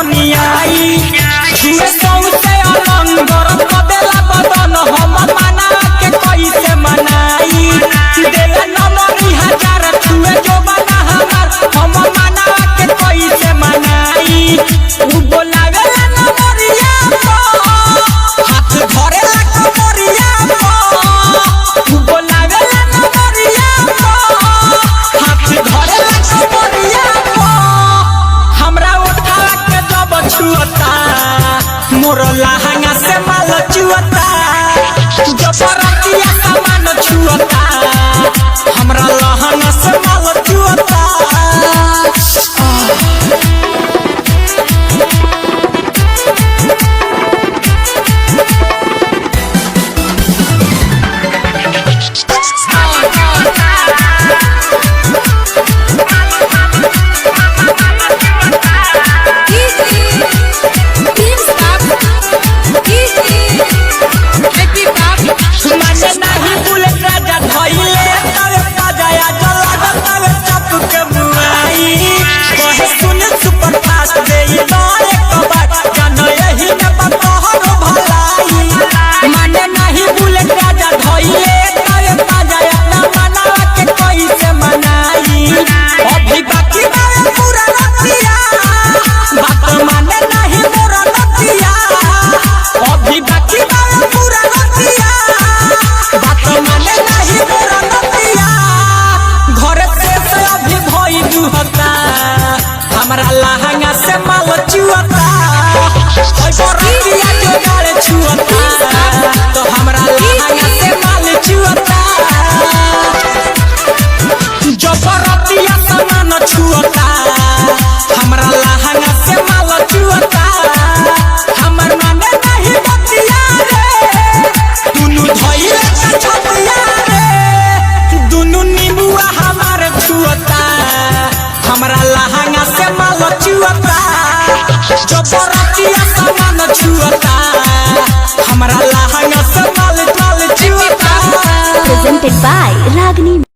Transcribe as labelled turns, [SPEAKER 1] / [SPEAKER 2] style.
[SPEAKER 1] कोनियाई छुए सौसे अलंग गरम कदेला बदन हम मना के कैसे मनाई देला नमरी हजार छुए जो बना हमार हम मना के कैसे मनाई उ बोलावेला नमरिया हाथ धरेला कमरिया उ बोलावेला नमरिया हाथ धरेला कमरिया हमरा उठावा के जब छुअता मोर लहंगा से माल चुअता जब रतिया सामान छुअता हमरा लहंगा से माल चुअता हमरा लहंगा से माल चुअता रतिया जो डाले छुअता तो हमरा लहंगा से माल चुअता जब रतिया सामान छुअता हमरा लहंगा से माल चुअता हमर माने नहीं बतिया रे दुनु धइले छतिया रे दुनु नींबुआ हमार छुअता हमरा लहंगा से माल चुअता जब रतिया सामान छुअता हमरा लहंगा से माल चुअता
[SPEAKER 2] presented by Ragini